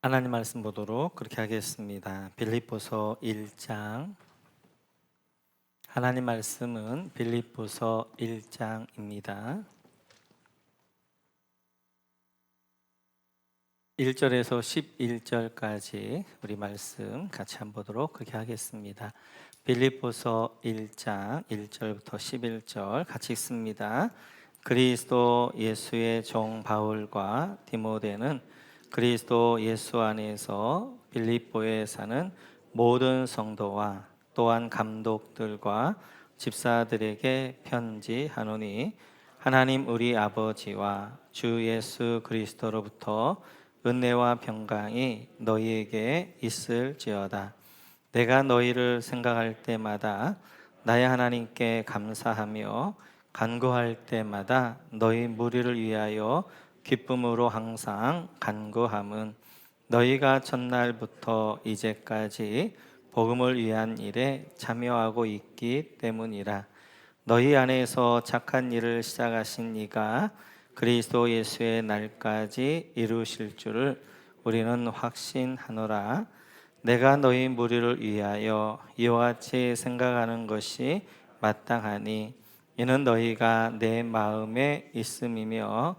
하나님 말씀 보도록 그렇게 하겠습니다. 빌립보서 1장. 하나님 말씀은 빌립보서 1장입니다. 1절에서 11절까지 우리 말씀 같이 한번 보도록 그렇게 하겠습니다. 빌립보서 1장 1절부터 11절 같이 읽습니다. 그리스도 예수의 종 바울과 디모데는 그리스도 예수 안에서 빌립보에 사는 모든 성도와 또한 감독들과 집사들에게 편지하노니 하나님 우리 아버지와 주 예수 그리스도로부터 은혜와 평강이 너희에게 있을지어다. 내가 너희를 생각할 때마다 나의 하나님께 감사하며 간구할 때마다 너희 무리를 위하여 기쁨으로 항상 간구함은 너희가 첫날부터 이제까지 복음을 위한 일에 참여하고 있기 때문이라. 너희 안에서 착한 일을 시작하신 이가 그리스도 예수의 날까지 이루실 줄을 우리는 확신하노라. 내가 너희 무리를 위하여 이와 같이 생각하는 것이 마땅하니 이는 너희가 내 마음에 있음이며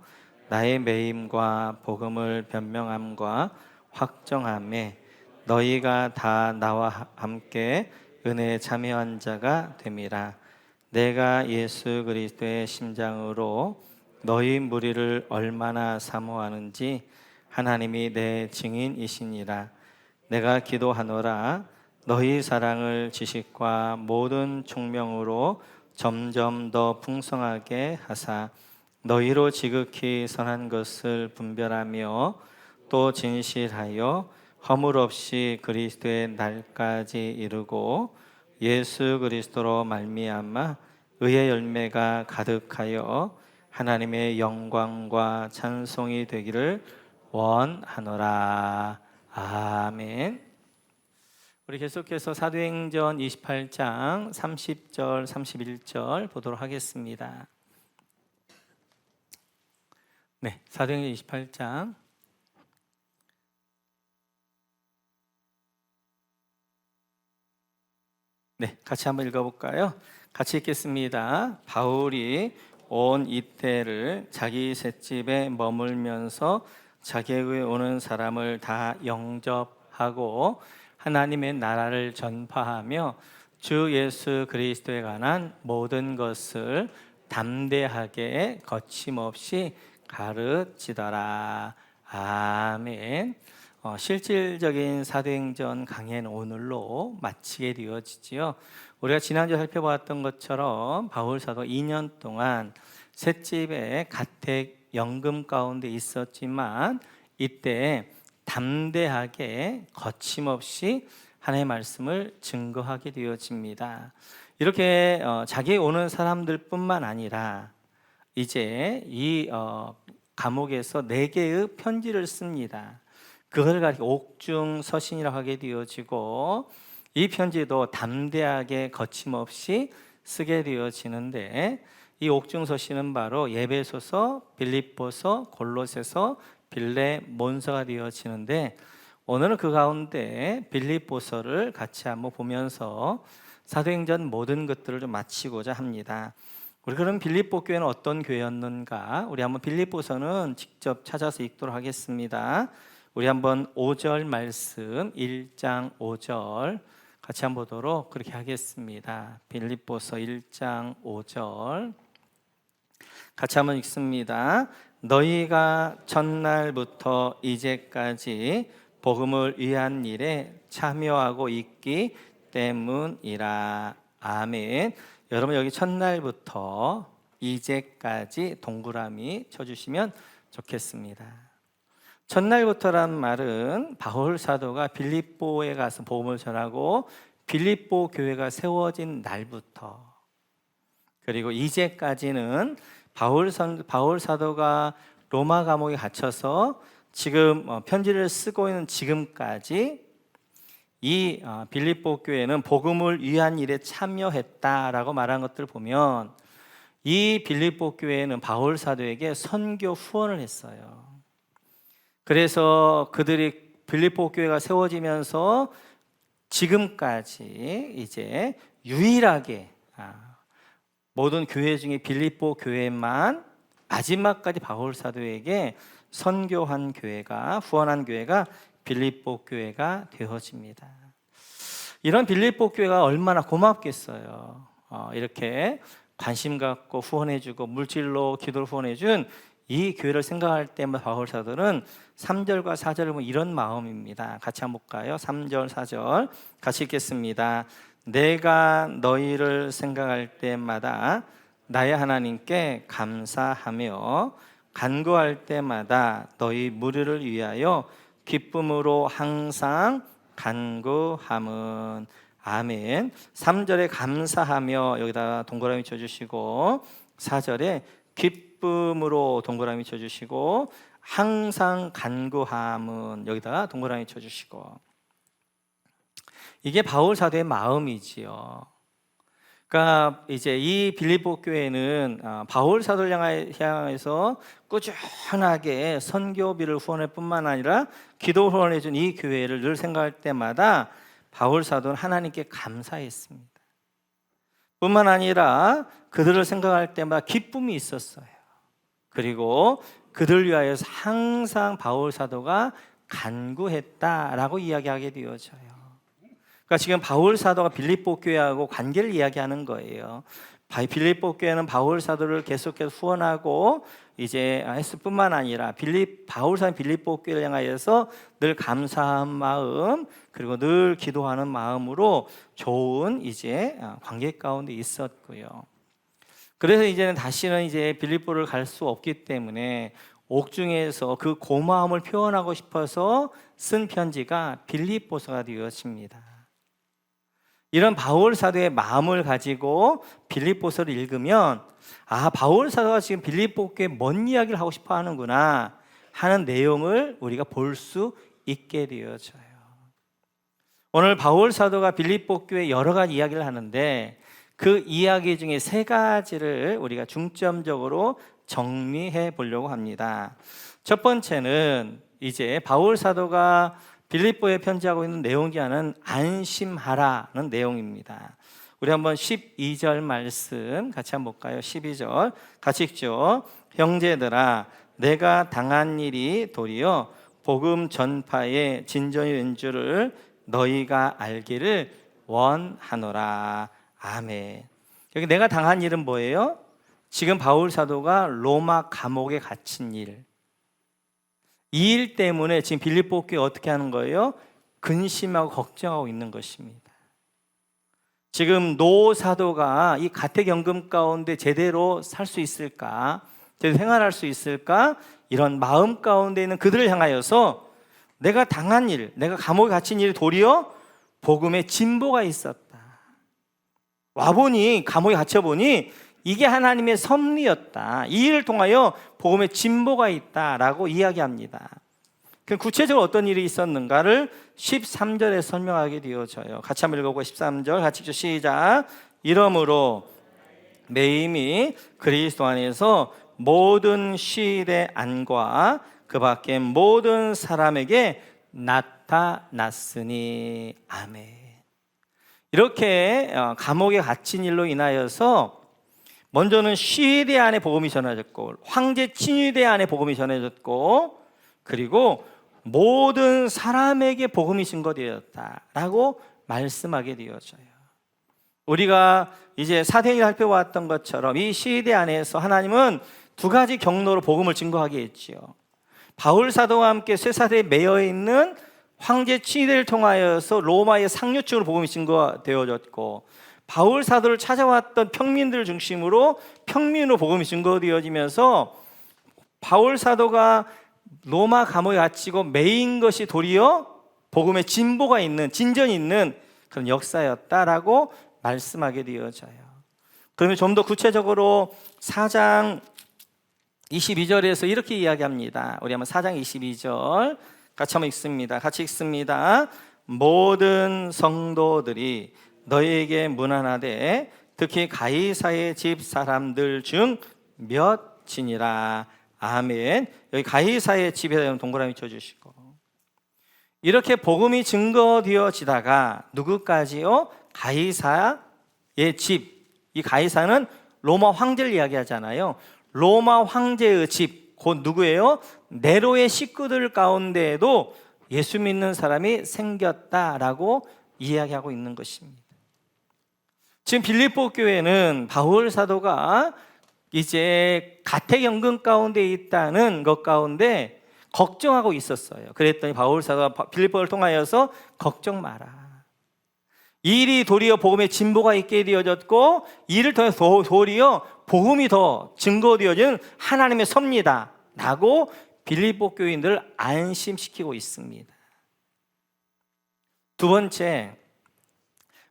나의 매임과 복음을 변명함과 확정함에 너희가 다 나와 함께 은혜에 참여한 자가 됨이라. 내가 예수 그리스도의 심장으로 너희 무리를 얼마나 사모하는지 하나님이 내 증인이시니라. 내가 기도하노라. 너희 사랑을 지식과 모든 총명으로 점점 더 풍성하게 하사 너희로 지극히 선한 것을 분별하며 또 진실하여 허물 없이 그리스도의 날까지 이루고 예수 그리스도로 말미암아 의의 열매가 가득하여 하나님의 영광과 찬송이 되기를 원하노라. 아멘. 우리 계속해서 사도행전 28장 30절 31절 보도록 하겠습니다. 네, 사도행전 28장 네, 같이 한번 읽어볼까요? 같이 읽겠습니다. 바울이 온 이태를 자기 셋집에 머물면서 자기에게 오는 사람을 다 영접하고 하나님의 나라를 전파하며 주 예수 그리스도에 관한 모든 것을 담대하게 거침없이 가르치더라. 아멘. 실질적인 사도행전 강해는 오늘로 마치게 되어지지요. 우리가 지난주에 살펴보았던 것처럼 바울 사도 2년 동안 셋집의 가택 연금 가운데 있었지만 이때 담대하게 거침없이 하나님의 말씀을 증거하게 되어집니다. 이렇게 자기에 오는 사람들뿐만 아니라 이제 이 감옥에서 4개의 편지를 씁니다. 그걸 가리켜 옥중서신이라고 하게 되어지고 이 편지도 담대하게 거침없이 쓰게 되어지는데 이 옥중서신은 바로 에베소서, 빌립보서, 골로새서, 빌레몬서가 되어지는데 오늘은 그 가운데 빌립보서를 같이 한번 보면서 사도행전 모든 것들을 좀 마치고자 합니다. 우리 그럼 빌립보 교회는 어떤 교회였는가? 우리 한번 빌립보서는 직접 찾아서 읽도록 하겠습니다. 우리 한번 5절 말씀 1장 5절 같이 한번 보도록 그렇게 하겠습니다. 빌립보서 1장 5절 같이 한번 읽습니다. 너희가 첫날부터 이제까지 복음을 위한 일에 참여하고 있기 때문이라. 아멘. 여러분 여기 첫날부터 이제까지 동그라미 쳐주시면 좋겠습니다. 첫날부터란 말은 바울 사도가 빌립보에 가서 복음을 전하고 빌립보 교회가 세워진 날부터, 그리고 이제까지는 바울 사도가 로마 감옥에 갇혀서 지금 편지를 쓰고 있는 지금까지 이 빌립보 교회는 복음을 위한 일에 참여했다라고 말한 것들을 보면 이 빌립보 교회는 바울 사도에게 선교 후원을 했어요. 그래서 그들이 빌립보 교회가 세워지면서 지금까지 이제 유일하게 모든 교회 중에 빌립보 교회만 마지막까지 바울 사도에게 선교한 교회가, 후원한 교회가 빌립보 교회가 되어집니다. 이런 빌립보 교회가 얼마나 고맙겠어요. 이렇게 관심 갖고 후원해주고 물질로 기도를 후원해준 이 교회를 생각할 때마다 바울 사도는 3절과 4절을 보면 이런 마음입니다. 같이 한번 볼까요? 3절, 4절 같이 읽겠습니다. 내가 너희를 생각할 때마다 나의 하나님께 감사하며 간구할 때마다 너희 무리를 위하여 기쁨으로 항상 간구함은. 아멘. 3절에 감사하며 여기다 동그라미 쳐주시고, 4절에 기쁨으로 동그라미 쳐주시고, 항상 간구함은 여기다 동그라미 쳐주시고. 이게 바울 사도의 마음이지요. 그러니까 이제 이 빌립보 교회는 바울 사도를 향해서 꾸준하게 선교비를 후원할 뿐만 아니라 기도 후원해 준 이 교회를 늘 생각할 때마다 바울 사도는 하나님께 감사했습니다. 뿐만 아니라 그들을 생각할 때마다 기쁨이 있었어요. 그리고 그들 위하여서 항상 바울 사도가 간구했다라고 이야기하게 되어져요. 그러니까 지금 바울 사도가 빌립보 교회하고 관계를 이야기하는 거예요. 빌립보 교회는 바울 사도를 계속해서 후원하고 이제 했을 뿐만 아니라 바울 사도 빌립보 교회를 향하여서 늘 감사한 마음, 그리고 늘 기도하는 마음으로 좋은 이제 관계 가운데 있었고요. 그래서 이제는 다시는 이제 빌립보를 갈 수 없기 때문에 옥중에서 그 고마움을 표현하고 싶어서 쓴 편지가 빌립보서가 되었습니다. 이런 바울 사도의 마음을 가지고 빌립보서를 읽으면 바울 사도가 지금 빌립보 교회에 뭔 이야기를 하고 싶어 하는구나 하는 내용을 우리가 볼 수 있게 되어져요. 오늘 바울 사도가 빌립보 교회에 여러 가지 이야기를 하는데 그 이야기 중에 3가지를 우리가 중점적으로 정리해 보려고 합니다. 첫 번째는 이제 바울 사도가 빌립보에 편지하고 있는 내용 중에 하나는 안심하라는 내용입니다. 우리 한번 12절 말씀 같이 한번 볼까요? 12절 같이 읽죠. 형제들아, 내가 당한 일이 도리어 복음 전파의 진전이 된 줄을 너희가 알기를 원하노라. 아멘. 여기 내가 당한 일은 뭐예요? 지금 바울 사도가 로마 감옥에 갇힌 일. 이 일 때문에 지금 빌립보 교회 어떻게 하는 거예요? 근심하고 걱정하고 있는 것입니다. 지금 노 사도가 이 가택연금 가운데 제대로 살 수 있을까? 제대로 생활할 수 있을까? 이런 마음 가운데 있는 그들을 향하여서 내가 당한 일, 내가 감옥에 갇힌 일이 도리어 복음의 진보가 있었다. 와보니, 감옥에 갇혀보니 이게 하나님의 섭리였다. 이 일을 통하여 복음의 진보가 있다라고 이야기합니다. 그 구체적으로 어떤 일이 있었는가를 13절에 설명하게 되어져요. 같이 한번 읽어보고 13절 같이 읽죠. 시작. 이러므로 매임이 그리스도 안에서 모든 시일의 안과 그 밖에 모든 사람에게 나타났으니. 아멘. 이렇게 감옥에 갇힌 일로 인하여서 먼저는 시대 안에 복음이 전해졌고, 황제 친위대 안에 복음이 전해졌고, 그리고 모든 사람에게 복음이 증거되었다라고 말씀하게 되어져요. 우리가 이제 사도행전 살펴봤던 것처럼 이 시대 안에서 하나님은 2가지 경로로 복음을 증거하게 했지요. 바울 사도와 함께 쇠사대에 매여 있는 황제 친위대를 통하여서 로마의 상류층으로 복음이 증거되어졌고, 바울 사도를 찾아왔던 평민들을 중심으로 평민으로 복음이 증거되어지면서 바울 사도가 로마 감옥에 갇히고 매인 것이 도리어 복음의 진보가 있는, 진전이 있는 그런 역사였다라고 말씀하게 되어져요. 그러면 좀 더 구체적으로 4장 22절에서 이렇게 이야기합니다. 우리 한번 4장 22절 같이 한번 읽습니다. 같이 읽습니다. 모든 성도들이 너희에게 문안하되 특히 가이사의 집 사람들 중 몇이니라. 아멘. 여기 가이사의 집에 대한 동그라미 쳐주시고, 이렇게 복음이 증거되어지다가 누구까지요? 가이사의 집. 이 가이사는 로마 황제를 이야기하잖아요. 로마 황제의 집, 곧 누구예요? 네로의 식구들 가운데에도 예수 믿는 사람이 생겼다라고 이야기하고 있는 것입니다. 지금 빌립보 교회는 바울 사도가 이제 가택연금 가운데 있다는 것 가운데 걱정하고 있었어요. 그랬더니 바울 사도가 빌립보를 통하여서 걱정 마라. 이 일이 도리어 복음의 진보가 있게 되어졌고 이를 통해서 도리어 복음이 더 증거되어지는 하나님의 섭니다 라고 빌립보 교인들을 안심시키고 있습니다. 두 번째,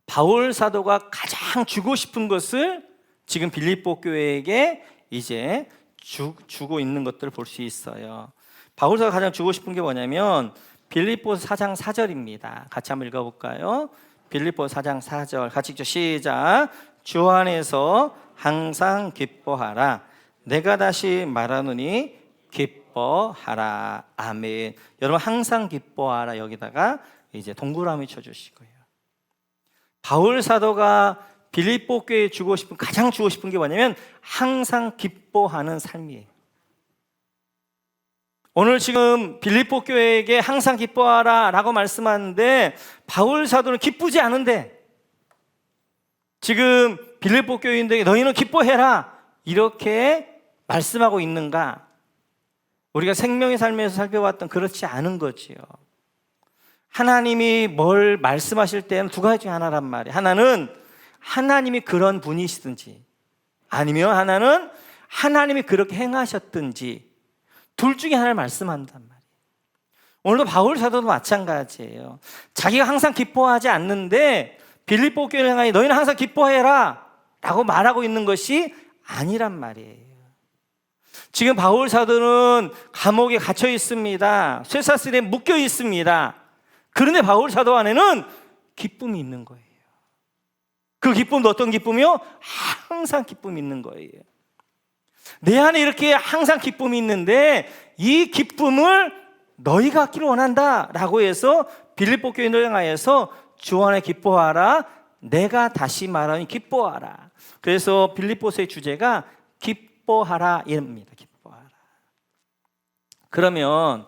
바울 사도가 가장 주고 싶은 것을 지금 빌립보 교회에게 이제 주고 있는 것들을 볼 수 있어요. 바울 사도가 가장 주고 싶은 게 뭐냐면 빌립보서 4장 4절입니다. 같이 한번 읽어볼까요? 빌립보서 4장 4절 같이 읽죠. 시작. 주 안에서 항상 기뻐하라. 내가 다시 말하노니 기뻐하라. 아멘. 여러분 항상 기뻐하라 여기다가 이제 동그라미 쳐주시고요. 바울 사도가 빌립보 교회에 가장 주고 싶은 게 뭐냐면 항상 기뻐하는 삶이에요. 오늘 지금 빌립보 교회에게 항상 기뻐하라 라고 말씀하는데 바울 사도는 기쁘지 않은데 지금 빌립보 교인들에게 너희는 기뻐해라 이렇게 말씀하고 있는가? 우리가 생명의 삶에서 살펴봤던 그렇지 않은 거지요. 하나님이 뭘 말씀하실 때는 두 가지 중에 하나란 말이에요. 하나는 하나님이 그런 분이시든지 아니면 하나는 하나님이 그렇게 행하셨든지 둘 중에 하나를 말씀한단 말이에요. 오늘도 바울 사도도 마찬가지예요. 자기가 항상 기뻐하지 않는데 빌립보 교회를 향하여 너희는 항상 기뻐해라 라고 말하고 있는 것이 아니란 말이에요. 지금 바울 사도는 감옥에 갇혀 있습니다. 쇠사슬에 묶여 있습니다. 그런데 바울 사도 안에는 기쁨이 있는 거예요. 그 기쁨도 어떤 기쁨이요? 항상 기쁨이 있는 거예요. 내 안에 이렇게 항상 기쁨이 있는데 이 기쁨을 너희가 갖기를 원한다 라고 해서 빌립보 교인을 향하여서 주 안에 기뻐하라. 내가 다시 말하니 기뻐하라. 그래서 빌립보서의 주제가 기뻐하라 입니다. 기뻐하라. 그러면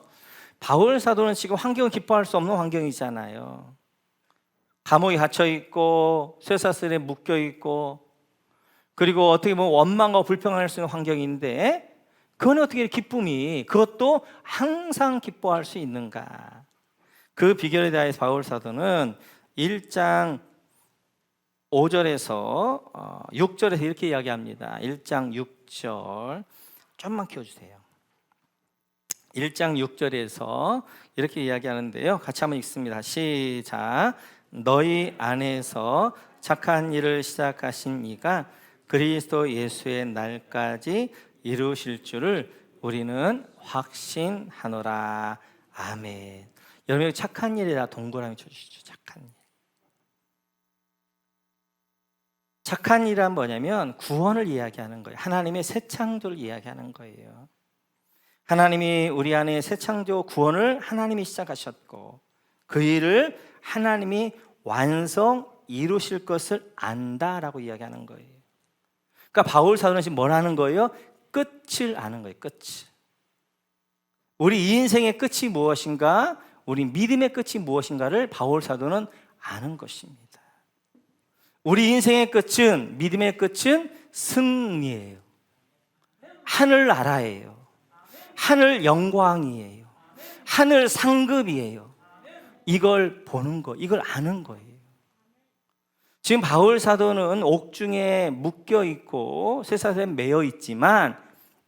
바울 사도는 지금 환경은 기뻐할 수 없는 환경이잖아요. 감옥에 갇혀 있고 쇠사슬에 묶여 있고 그리고 어떻게 보면 원망과 불평할 수 있는 환경인데 그건 어떻게 기쁨이 그것도 항상 기뻐할 수 있는가? 그 비결에 대해서 바울 사도는 1장 5절에서 6절에서 이렇게 이야기합니다. 1장 6절 좀만 키워주세요. 1장 6절에서 이렇게 이야기하는데요. 같이 한번 읽습니다. 시작. 너희 안에서 착한 일을 시작하신 이가 그리스도 예수의 날까지 이루실 줄을 우리는 확신하노라. 아멘. 여러분 착한 일이라 동그라미 쳐주시죠. 착한 일. 착한 일은 뭐냐면 구원을 이야기하는 거예요. 하나님의 새 창조를 이야기하는 거예요. 하나님이 우리 안에 새 창조 구원을 하나님이 시작하셨고 그 일을 하나님이 완성 이루실 것을 안다라고 이야기하는 거예요. 그러니까 바울 사도는 지금 뭘 하는 거예요? 끝을 아는 거예요. 끝을. 우리 이 인생의 끝이 무엇인가? 우리 믿음의 끝이 무엇인가를 바울 사도는 아는 것입니다. 우리 인생의 끝은 믿음의 끝은 승리예요. 하늘 나라예요. 하늘 영광이에요. 하늘 상급이에요. 이걸 보는 거, 이걸 아는 거예요. 지금 바울 사도는 옥중에 묶여 있고 쇠사슬에 매여 있지만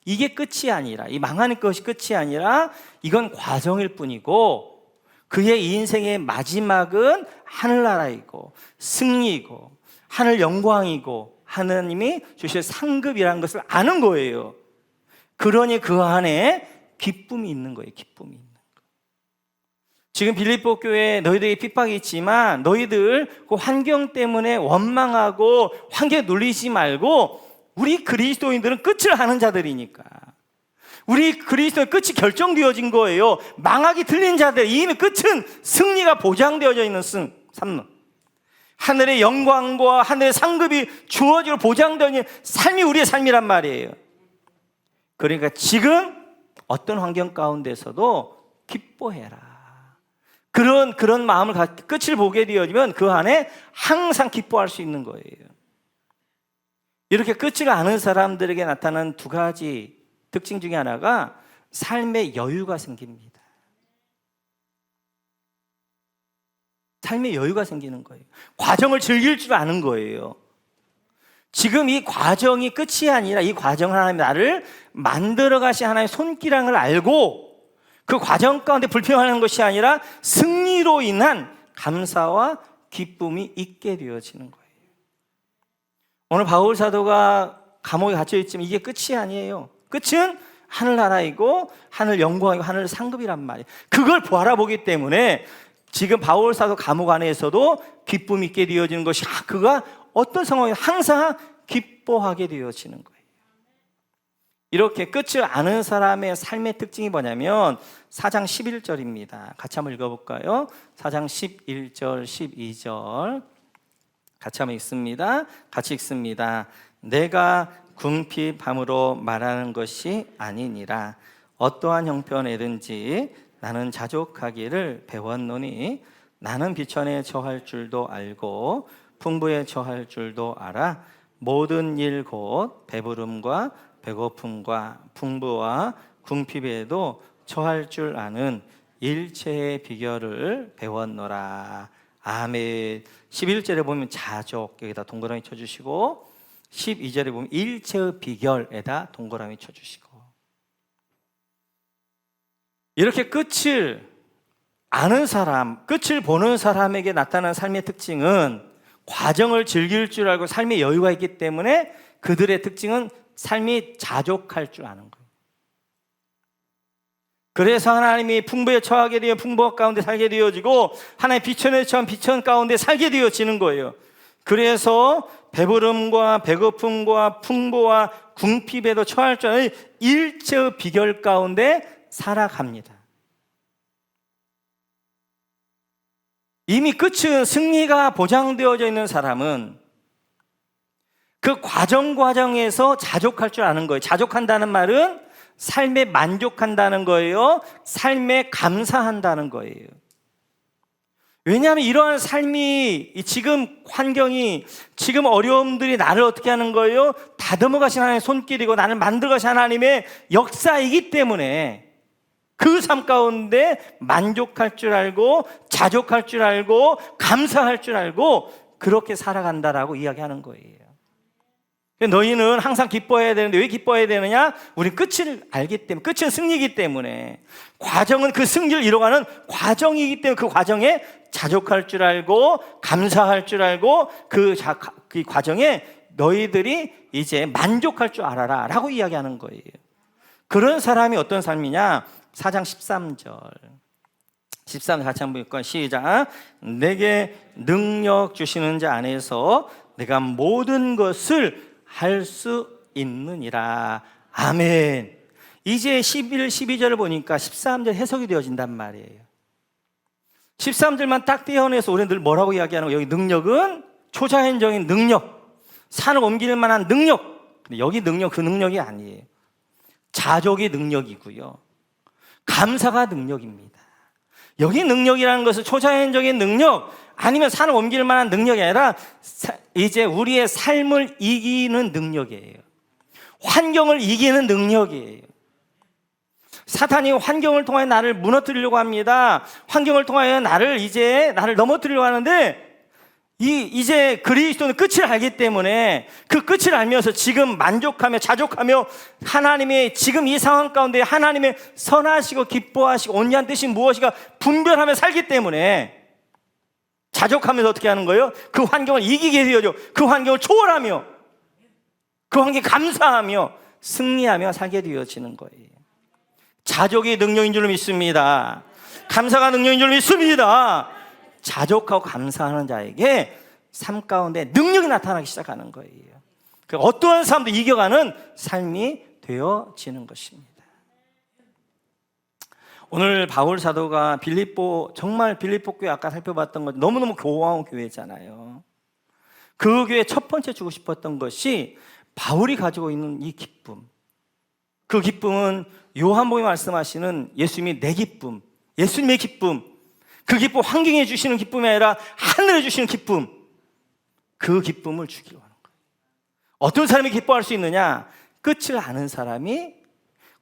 이게 끝이 아니라 이 망하는 것이 끝이 아니라 이건 과정일 뿐이고 그의 인생의 마지막은 하늘나라이고 승리이고 하늘 영광이고 하나님이 주실 상급이라는 것을 아는 거예요. 그러니 그 안에 기쁨이 있는 거예요. 기쁨이 있는 거예요. 지금 빌립보 교회에 너희들에게 핍박이 있지만 너희들 그 환경 때문에 원망하고 환경에 눌리지 말고 우리 그리스도인들은 끝을 아는 자들이니까 우리 그리스도의 끝이 결정되어진 거예요. 망하기 들린 자들 이미 끝은 승리가 보장되어져 있는 삶. 하늘의 영광과 하늘의 상급이 주어지고 보장되어 있는 삶이 우리의 삶이란 말이에요. 그러니까 지금 어떤 환경 가운데서도 기뻐해라. 그런 마음을 갖고 끝을 보게 되어지면 그 안에 항상 기뻐할 수 있는 거예요. 이렇게 끝을 아는 사람들에게 나타나는 두 가지 특징 중에 하나가 삶의 여유가 생깁니다. 삶의 여유가 생기는 거예요. 과정을 즐길 줄 아는 거예요. 지금 이 과정이 끝이 아니라 이 과정을 하나님 나를 만들어 가신 하나님의 손길이라는 걸 알고 그 과정 가운데 불평하는 것이 아니라 승리로 인한 감사와 기쁨이 있게 되어지는 거예요. 오늘 바울 사도가 감옥에 갇혀 있지만 이게 끝이 아니에요. 끝은 하늘나라이고 하늘 영광이고 하늘 상급이란 말이에요. 그걸 바라보기 때문에 지금 바울 사도 감옥 안에서도 기쁨이 있게 되어지는 것이 그가 어떤 상황에 항상 기뻐하게 되어지는 거예요. 이렇게 끝을 아는 사람의 삶의 특징이 뭐냐면 4장 11절입니다. 같이 한번 읽어볼까요? 4장 11절 12절 같이 한번 읽습니다. 같이 읽습니다. 내가 궁핍함으로 말하는 것이 아니니라. 어떠한 형편이든지 나는 자족하기를 배웠노니 나는 비천에 처할 줄도 알고 풍부에 처할 줄도 알아. 모든 일 곧 배부름과 배고픔과 풍부와 궁핍에도 처할 줄 아는 일체의 비결을 배웠노라. 아멘. 11절에 보면 자족 여기다 동그라미 쳐주시고 12절에 보면 일체의 비결에다 동그라미 쳐주시고 이렇게 끝을 아는 사람, 끝을 보는 사람에게 나타나는 삶의 특징은 과정을 즐길 줄 알고 삶의 여유가 있기 때문에 그들의 특징은 삶이 자족할 줄 아는 거예요. 그래서 하나님이 풍부에 처하게 되어 풍부 가운데 살게 되어지고 하나님의 비천에 처한 비천 가운데 살게 되어지는 거예요. 그래서 배부름과 배고픔과 풍부와 궁핍에도 처할 줄 아는 일체의 비결 가운데 살아갑니다. 이미 끝은 승리가 보장되어져 있는 사람은 그 과정에서 자족할 줄 아는 거예요. 자족한다는 말은 삶에 만족한다는 거예요. 삶에 감사한다는 거예요. 왜냐하면 이러한 삶이 지금 환경이 지금 어려움들이 나를 어떻게 하는 거예요? 다듬어 가신 하나님의 손길이고 나를 만들어 가신 하나님의 역사이기 때문에 그 삶 가운데 만족할 줄 알고 자족할 줄 알고 감사할 줄 알고 그렇게 살아간다라고 이야기하는 거예요. 너희는 항상 기뻐해야 되는데 왜 기뻐해야 되느냐? 우리 끝을 알기 때문에, 끝은 승리이기 때문에, 과정은 그 승리를 이뤄가는 과정이기 때문에 그 과정에 자족할 줄 알고 감사할 줄 알고 그 과정에 너희들이 이제 만족할 줄 알아라 라고 이야기하는 거예요. 그런 사람이 어떤 삶이냐? 4장 13절 13절 같이 한번 읽고 시작. 내게 능력 주시는 자 안에서 내가 모든 것을 할 수 있느니라. 아멘. 이제 11, 12절을 보니까 13절 해석이 되어진단 말이에요. 13절만 딱 떼어내서 우리는 늘 뭐라고 이야기하는 거예요? 여기 능력은 초자연적인 능력, 산을 옮길 만한 능력. 근데 여기 능력 그 능력이 아니에요. 자족이 능력이고요, 감사가 능력입니다. 여기 능력이라는 것은 초자연적인 능력 아니면 산을 옮길 만한 능력이 아니라 이제 우리의 삶을 이기는 능력이에요. 환경을 이기는 능력이에요. 사탄이 환경을 통해 나를 무너뜨리려고 합니다. 환경을 통하여 나를 넘어뜨리려고 하는데 이제 그리스도는 끝을 알기 때문에 그 끝을 알면서 지금 만족하며 자족하며 하나님의 지금 이 상황 가운데 하나님의 선하시고 기뻐하시고 온유한 뜻이 무엇인가 분별하며 살기 때문에 자족하면서 어떻게 하는 거예요? 그 환경을 이기게 되어져 그 환경을 초월하며 그 환경에 감사하며 승리하며 살게 되어지는 거예요. 자족이 능력인 줄 믿습니다. 감사가 능력인 줄 믿습니다. 자족하고 감사하는 자에게 삶 가운데 능력이 나타나기 시작하는 거예요. 어떠한 삶도 이겨가는 삶이 되어지는 것입니다. 오늘 바울 사도가 정말 빌립보 교회 아까 살펴봤던 것 너무너무 고마운 교회잖아요. 그 교회 첫 번째 주고 싶었던 것이 바울이 가지고 있는 이 기쁨. 그 기쁨은 요한복음에 말씀하시는 예수님이 내 기쁨, 예수님의 기쁨, 그 기쁨, 환경에 주시는 기쁨이 아니라 하늘에 주시는 기쁨, 그 기쁨을 주기로 하는 거예요. 어떤 사람이 기뻐할 수 있느냐? 끝을 아는 사람이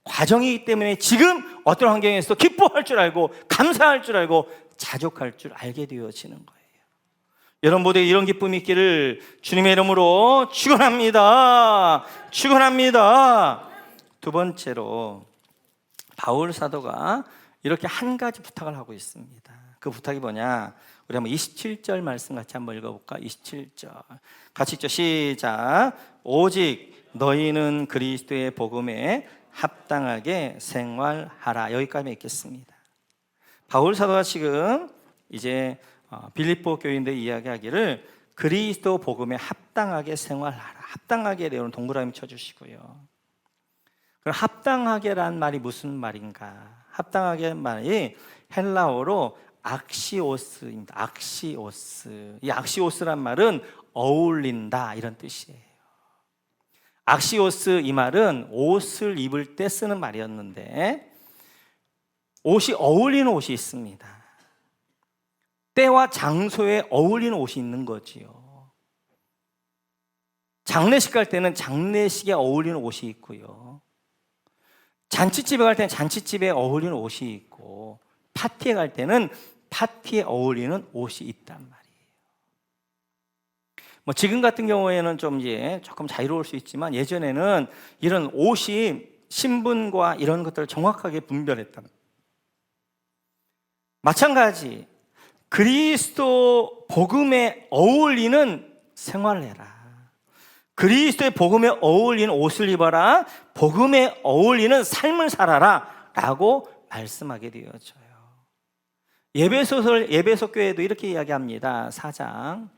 과정이기 때문에 지금 어떤 환경에서도 기뻐할 줄 알고 감사할 줄 알고 자족할 줄 알게 되어지는 거예요. 여러분 모두 이런 기쁨이 있기를 주님의 이름으로 축원합니다. 축원합니다. 두 번째로 바울 사도가 이렇게 한 가지 부탁을 하고 있습니다. 그 부탁이 뭐냐? 우리 한번 27절 말씀 같이 한번 읽어볼까? 27절 같이 읽죠. 시작. 오직 너희는 그리스도의 복음에 합당하게 생활하라. 여기까지 읽겠습니다. 바울 사도가 지금 이제 빌립보 교인들 이야기하기를 그리스도 복음에 합당하게 생활하라. 합당하게 내용은 동그라미 쳐주시고요. 그럼 합당하게란 말이 무슨 말인가? 합당하게 말이 헬라어로 악시오스입니다. 악시오스. 이 악시오스란 말은 어울린다 이런 뜻이에요. 악시오스 이 말은 옷을 입을 때 쓰는 말이었는데 옷이 어울리는 옷이 있습니다. 때와 장소에 어울리는 옷이 있는 거지요. 장례식 갈 때는 장례식에 어울리는 옷이 있고요. 잔치집에 갈 때는 잔치집에 어울리는 옷이 있고 파티에 갈 때는 파티에 어울리는 옷이 있단 말이에요. 뭐 지금 같은 경우에는 좀 이제 조금 자유로울 수 있지만 예전에는 이런 옷이 신분과 이런 것들을 정확하게 분별했다. 마찬가지 그리스도 복음에 어울리는 생활을 해라. 그리스도의 복음에 어울리는 옷을 입어라. 복음에 어울리는 삶을 살아라 라고 말씀하게 되어져요. 예배소 교회도 이렇게 이야기합니다. 4장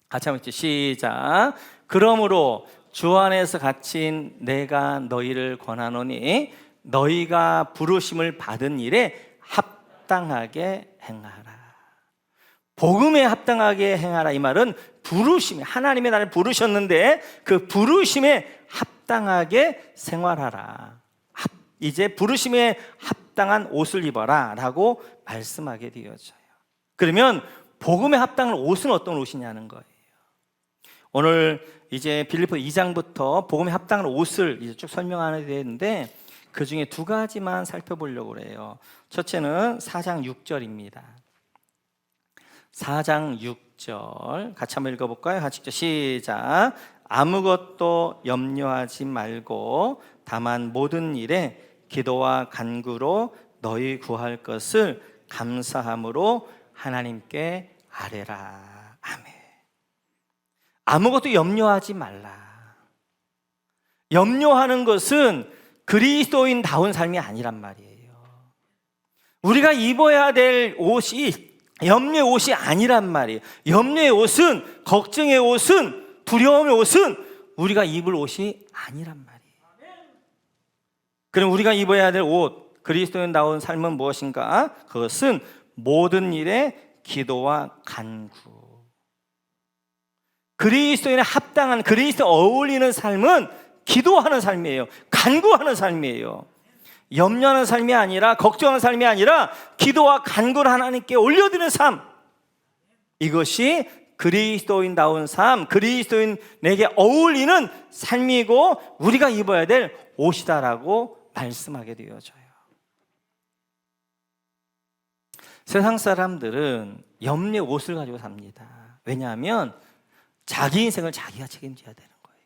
같이 한번 읽죠. 시작. 그러므로 주 안에서 갇힌 내가 너희를 권하노니 너희가 부르심을 받은 일에 합당하게 행하라. 복음에 합당하게 행하라 이 말은 부르심에, 하나님이 나를 부르셨는데 그 부르심에 합당하게 생활하라. 이제 부르심에 합당한 옷을 입어라 라고 말씀하게 되어져요. 그러면 복음에 합당한 옷은 어떤 옷이냐는 거예요. 오늘 이제 빌립보 2장부터 복음에 합당한 옷을 이제 쭉 설명하게 되는데 그 중에 두 가지만 살펴보려고 그래요. 첫째는 4장 6절입니다. 4장 6절 같이 한번 읽어볼까요? 같이 읽죠. 시작. 아무것도 염려하지 말고 다만 모든 일에 기도와 간구로 너희 구할 것을 감사함으로 하나님께 아뢰라. 아멘. 아무것도 염려하지 말라. 염려하는 것은 그리스도인다운 삶이 아니란 말이에요. 우리가 입어야 될 옷이 염려의 옷이 아니란 말이에요. 염려의 옷은, 걱정의 옷은, 두려움의 옷은 우리가 입을 옷이 아니란 말이에요. 그럼 우리가 입어야 될 옷, 그리스도인다운 삶은 무엇인가? 그것은 모든 일에 기도와 간구. 그리스도인에 합당한, 그리스도에 어울리는 삶은 기도하는 삶이에요. 간구하는 삶이에요. 염려하는 삶이 아니라, 걱정하는 삶이 아니라 기도와 간구를 하나님께 올려드리는 삶. 이것이 그리스도인다운 삶, 그리스도인에게 어울리는 삶이고 우리가 입어야 될 옷이다라고 말씀하게 되어져요. 세상 사람들은 염려의 옷을 가지고 삽니다. 왜냐하면 자기 인생을 자기가 책임져야 되는 거예요.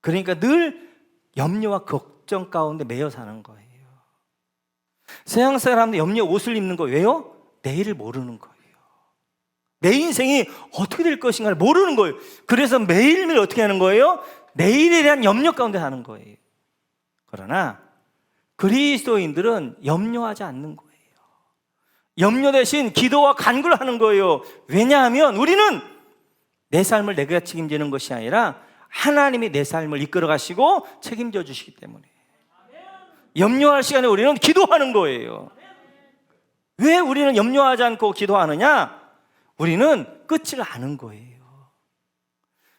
그러니까 늘 염려와 걱정 가운데 매여 사는 거예요. 세상 사람들 염려의 옷을 입는 거 왜요? 내일을 모르는 거예요. 내 인생이 어떻게 될 것인가를 모르는 거예요. 그래서 매일매일 어떻게 하는 거예요? 내일에 대한 염려 가운데 사는 거예요. 그러나 그리스도인들은 염려하지 않는 거예요. 염려 대신 기도와 간구를 하는 거예요. 왜냐하면 우리는 내 삶을 내가 책임지는 것이 아니라 하나님이 내 삶을 이끌어 가시고 책임져 주시기 때문에. 염려할 시간에 우리는 기도하는 거예요. 왜 우리는 염려하지 않고 기도하느냐? 우리는 끝을 아는 거예요.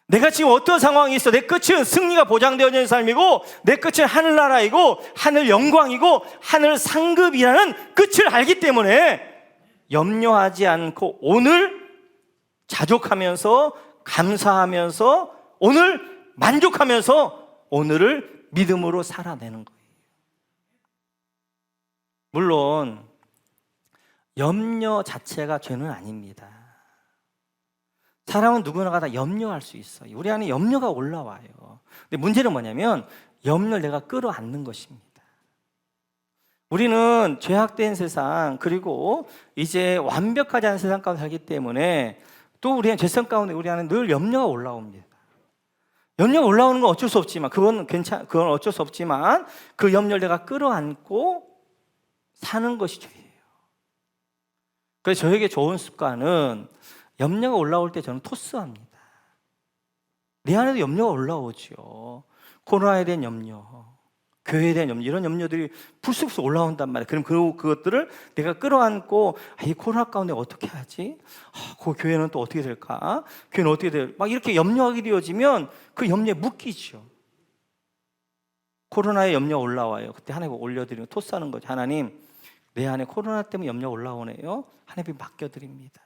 내가 지금 어떤 상황이 있어? 내 끝은 승리가 보장되어 있는 삶이고, 내 끝은 하늘나라이고, 하늘 영광이고, 하늘 상급이라는 끝을 알기 때문에 염려하지 않고 오늘 자족하면서 감사하면서 오늘 만족하면서 오늘을 믿음으로 살아내는 거예요. 물론 염려 자체가 죄는 아닙니다. 사람은 누구나 다 염려할 수 있어요. 우리 안에 염려가 올라와요. 근데 문제는 뭐냐면 염려를 내가 끌어안는 것입니다. 우리는 죄악된 세상, 그리고 이제 완벽하지 않은 세상 가운데 살기 때문에 또 우리는 죄성 가운데 우리 안에 늘 염려가 올라옵니다. 염려가 올라오는 건 어쩔 수 없지만, 그건 어쩔 수 없지만 그 염려를 내가 끌어안고 사는 것이 죄예요. 그래서 저에게 좋은 습관은 염려가 올라올 때 저는 토스합니다. 내 안에도 염려가 올라오죠. 코로나에 대한 염려, 교회에 대한 염려, 이런 염려들이 불쑥불쑥 올라온단 말이에요. 그럼 그것들을 내가 끌어안고, 이 코로나 가운데 어떻게 하지? 그 교회는 또 어떻게 될까? 교회는 어떻게 될? 막 이렇게 염려하게 되어지면 그 염려에 묶이죠. 코로나에 염려 올라와요. 그때 하나님께 올려드리면 토스하는 거죠. 하나님, 내 안에 코로나 때문에 염려 올라오네요. 하나님께 맡겨드립니다.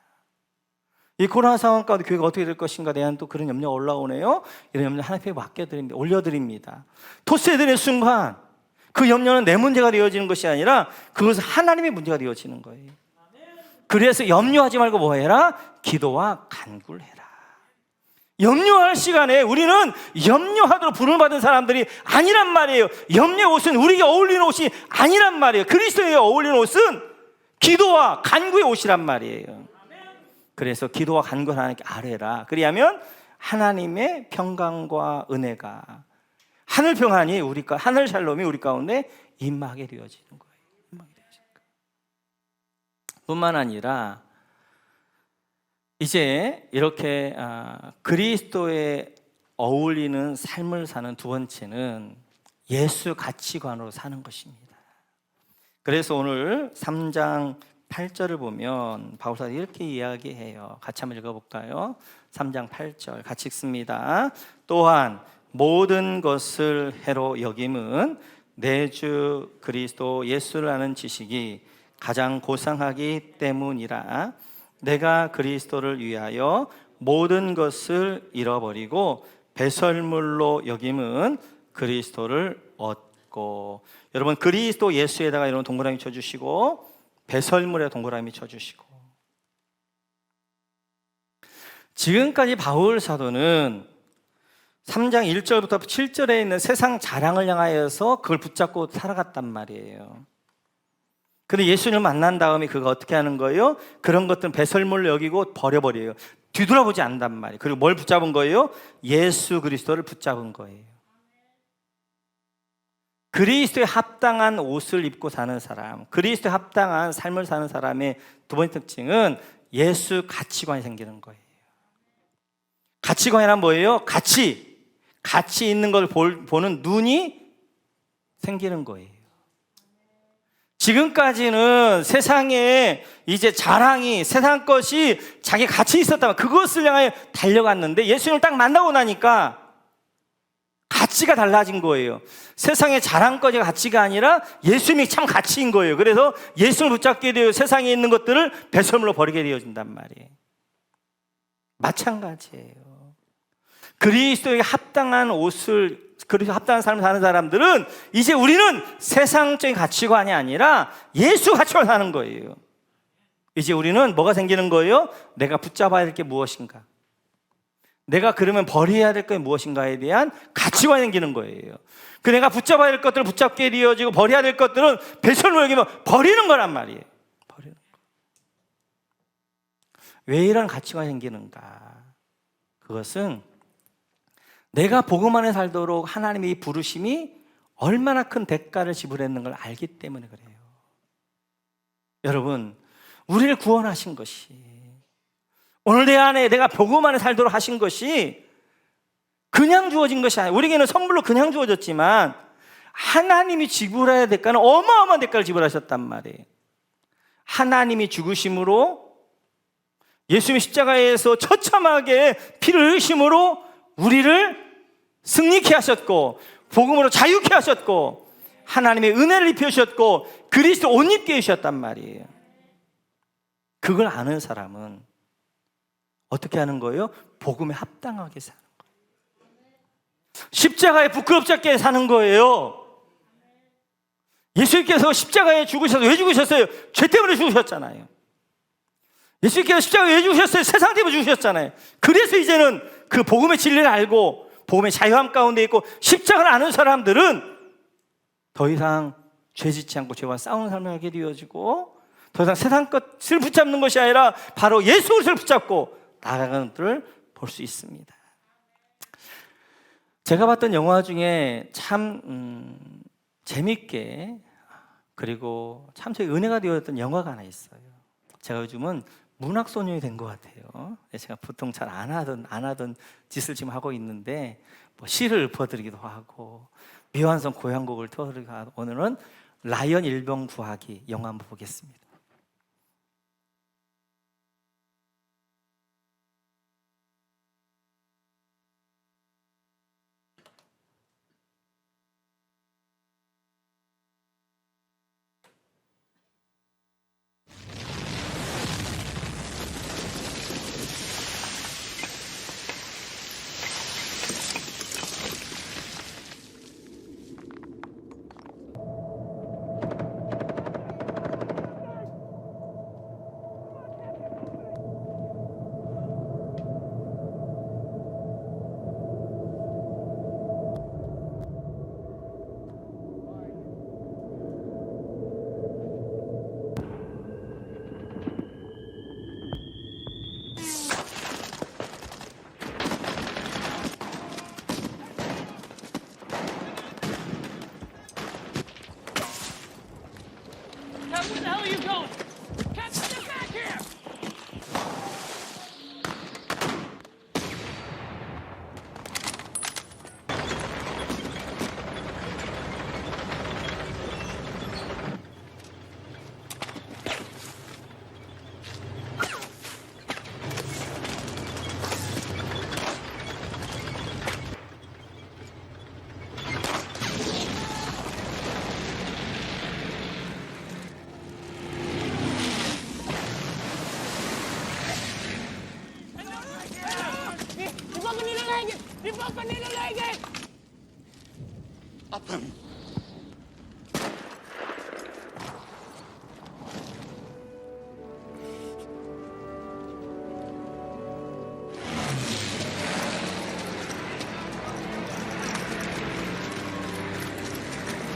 이 코로나 상황 가운데 교회가 어떻게 될 것인가, 내 안에 또 그런 염려가 올라오네요. 이런 염려 하나님께 맡겨드립니다. 올려드립니다. 토스해드리는 순간 그 염려는 내 문제가 되어지는 것이 아니라 그것은 하나님의 문제가 되어지는 거예요. 그래서 염려하지 말고 뭐 해라? 기도와 간구를 해라. 염려할 시간에 우리는 염려하도록 부름을 받은 사람들이 아니란 말이에요. 염려의 옷은 우리에게 어울리는 옷이 아니란 말이에요. 그리스도에게 어울리는 옷은 기도와 간구의 옷이란 말이에요. 그래서 기도와 간구를 하나님께 아뢰라. 그리하면 하나님의 평강과 은혜가, 하늘 평안이 하늘 샬롬이 우리 가운데 임하게 되어지는 거예요. 임하게 되어지는 거예요. 뿐만 아니라 이제 이렇게 그리스도에 어울리는 삶을 사는 두 번째는 예수 가치관으로 사는 것입니다. 그래서 오늘 3장 8절을 보면 바울사도 이렇게 이야기해요. 같이 한번 읽어볼까요? 3장 8절 같이 읽습니다. 또한 모든 것을 해로 여김은 내 주 그리스도 예수를 아는 지식이 가장 고상하기 때문이라. 내가 그리스도를 위하여 모든 것을 잃어버리고 배설물로 여김은 그리스도를 얻고. 여러분, 그리스도 예수에다가 이런 동그라미 쳐주시고, 배설물에 동그라미 쳐주시고. 지금까지 바울 사도는 3장 1절부터 7절에 있는 세상 자랑을 향하여서 그걸 붙잡고 살아갔단 말이에요. 근데 예수님을 만난 다음에 그가 어떻게 하는 거예요? 그런 것들은 배설물로 여기고 버려버려요. 뒤돌아보지 않는단 말이에요. 그리고 뭘 붙잡은 거예요? 예수 그리스도를 붙잡은 거예요. 그리스도에 합당한 옷을 입고 사는 사람, 그리스도에 합당한 삶을 사는 사람의 두 번째 특징은 예수 가치관이 생기는 거예요. 가치관이란 뭐예요? 가치 있는 걸 보는 눈이 생기는 거예요. 지금까지는 세상에 이제 자랑이, 세상 것이 자기 가치 있었다면 그것을 향해 달려갔는데, 예수님을 딱 만나고 나니까 가치가 달라진 거예요. 세상의 자랑거리가 가치가 아니라 예수님이 참 가치인 거예요. 그래서 예수를 붙잡게 되어 세상에 있는 것들을 배설물로 버리게 되어진단 말이에요. 마찬가지예요. 그리스도에게 합당한 옷을, 그리스도 합당한 삶을 사는 사람들은 이제 우리는 세상적인 가치관이 아니라 예수 가치관을 사는 거예요. 이제 우리는 뭐가 생기는 거예요? 내가 붙잡아야 될 게 무엇인가? 내가 그러면 버려야 될 게 무엇인가에 대한 가치관이 생기는 거예요. 그 내가 붙잡아야 될 것들을 붙잡게 되어지고, 버려야 될 것들은 배설물로 여기면 버리는 거란 말이에요. 버리는 거. 왜 이런 가치관이 생기는가? 그것은 내가 복음 안에 살도록 하나님의 이 부르심이 얼마나 큰 대가를 지불했는 걸 알기 때문에 그래요. 여러분, 우리를 구원하신 것이, 오늘 내 안에 내가 복음 안에 살도록 하신 것이 그냥 주어진 것이 아니에요. 우리에게는 선물로 그냥 주어졌지만 하나님이 지불해야 될 대가는 어마어마한 대가를 지불하셨단 말이에요. 하나님이 죽으심으로, 예수님의 십자가에서 처참하게 피를 흘리심으로 우리를 승리케 하셨고, 복음으로 자유케 하셨고, 하나님의 은혜를 입혀주셨고, 그리스도 옷 입게 해주셨단 말이에요. 그걸 아는 사람은 어떻게 하는 거예요? 복음에 합당하게 사는 거예요. 십자가에 부끄럽지 않게 사는 거예요. 예수님께서 십자가에 죽으셔서 왜 죽으셨어요? 죄 때문에 죽으셨잖아요. 예수님께서 십자가에 왜 죽으셨어요? 세상 때문에 죽으셨잖아요. 그래서 이제는 그 복음의 진리를 알고 복음의 자유함 가운데 있고 십자가를 아는 사람들은 더 이상 죄 짓지 않고 죄와 싸우는 삶을 하게 되어지고, 더 이상 세상 것을 붙잡는 것이 아니라 바로 예수 그리스도를 붙잡고 나아가는 것들을 볼 수 있습니다. 제가 봤던 영화 중에 참 재밌게, 그리고 참 제 은혜가 되었던 영화가 하나 있어요. 제가 요즘은 문학소년이 된 것 같아요. 제가 보통 잘 안 하던 짓을 지금 하고 있는데, 뭐 시를 읊어드리기도 하고 미완성 고향곡을 틀어드리기도 하고, 오늘은 라이언 일병 구하기 영화 한번 보겠습니다. Where the hell are you going? Captain, get back here! Di ba panilaligid? Upon.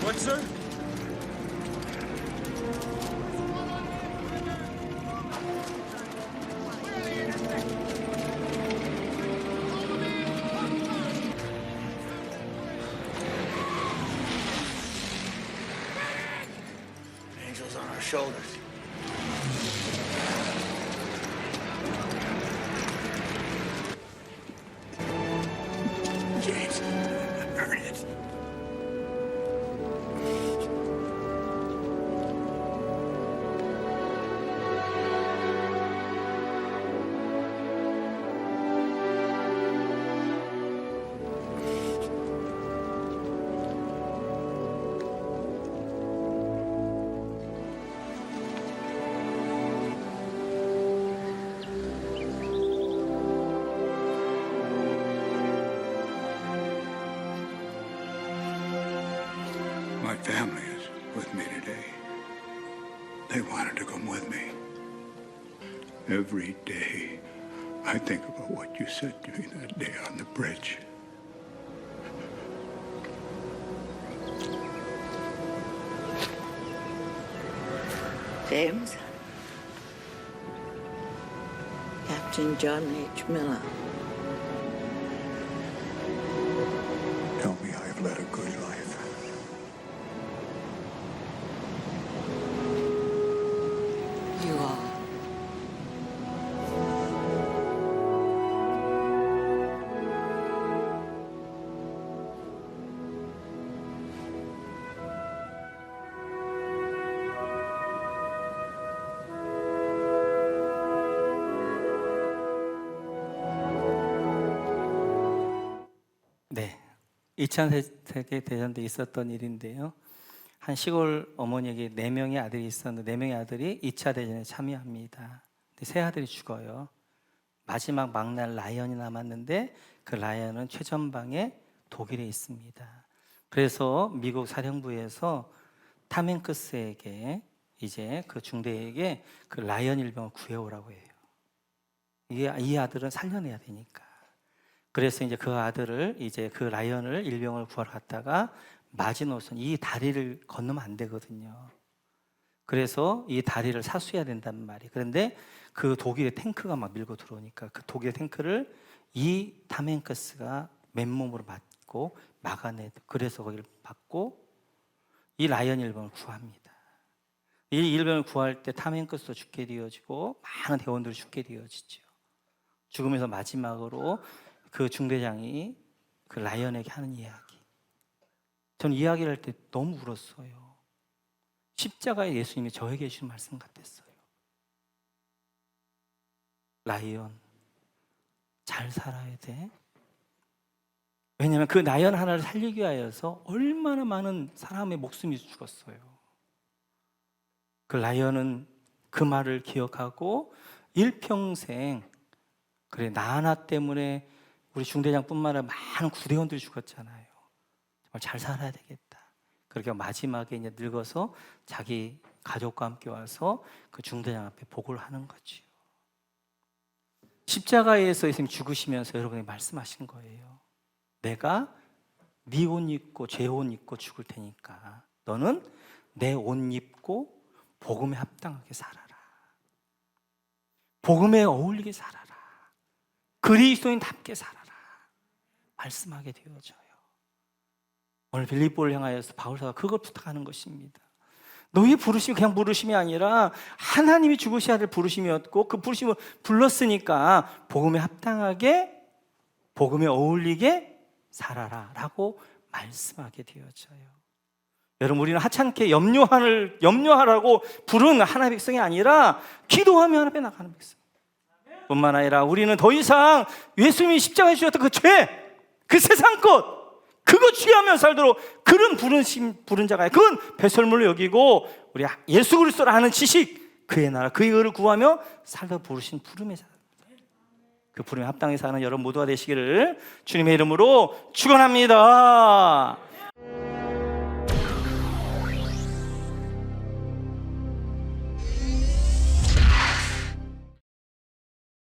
What, sir? Angels on our shoulders. James, earn it. My family is with me today. They wanted to come with me. Every day, I think about what you said to me that day on the bridge. James. Captain John H. Miller. Tell me I've led a good life. You are. 네, 2차 세계대전 때 있었던 일인데요. 한 시골 어머니에게 4명의 아들이 있었는데 4명의 아들이 2차 대전에 참여합니다. 근데 세 아들이 죽어요. 마지막 막날 라이언이 남았는데 그 라이언은 최전방에 독일에 있습니다. 그래서 미국 사령부에서 탐 행크스에게 이제 그 중대에게 그 라이언 일병을 구해오라고 해요. 이 아들은 살려내야 되니까. 그래서 이제 그 아들을 이제 그 라이언을 일병을 구하러 갔다가 마지노선 이 다리를 건너면 안 되거든요. 그래서 이 다리를 사수해야 된단 말이에요. 그런데 그 독일의 탱크가 막 밀고 들어오니까 그 독일의 탱크를 이 탐 행크스가 맨몸으로 맞고 막아내도 그래서 거기를 받고 이 라이언 일병을 구합니다. 이 일병을 구할 때 탐 행크스도 죽게 되어지고 많은 대원들이 죽게 되어지죠. 죽으면서 마지막으로 그 중대장이 그 라이언에게 하는 이야기. 저는 이야기를 할 때 너무 울었어요. 십자가에 예수님이 저에게 해주신 말씀 같았어요. 라이언, 잘 살아야 돼. 왜냐하면 그 라이언 하나를 살리기 위하여서 얼마나 많은 사람의 목숨이 죽었어요. 그 라이언은 그 말을 기억하고 일평생 그래 나 하나 때문에 우리 중대장뿐만 아니라 많은 구대원들이 죽었잖아요. 정말 잘 살아야 되겠다. 그렇게 마지막에 이제 늙어서 자기 가족과 함께 와서 그 중대장 앞에 보고를 하는 거죠. 십자가에서 예수님 죽으시면서 여러분이 말씀하신 거예요. 내가 네 옷 입고 제 옷 입고 죽을 테니까 너는 내 옷 입고 복음에 합당하게 살아라. 복음에 어울리게 살아라. 그리스도인답게 살아라. 말씀하게 되어져요. 오늘 빌립보를 향하여서 바울사가 그걸 부탁하는 것입니다. 너희 부르심이 그냥 부르심이 아니라 하나님이 죽으셔야 될 부르심이었고 그 부르심을 불렀으니까 복음에 합당하게 복음에 어울리게 살아라 라고 말씀하게 되어져요. 여러분 우리는 하찮게 염려하라고 부른 하나님의 백성이 아니라 기도하며 하나님 앞에 나가는 백성 뿐만 아니라 우리는 더 이상 예수님이 십자가에 주셨던 그 죄, 그 세상 것 그거 취하며 살도록 그런 부른 자가 그건 배설물로 여기고 우리 예수 그리스도를 아는 지식 그의 나라 그의 의를 구하며 살도록 부르신 부름의 자 그 부름에 합당히 사는 여러분 모두가 되시기를 주님의 이름으로 축원합니다.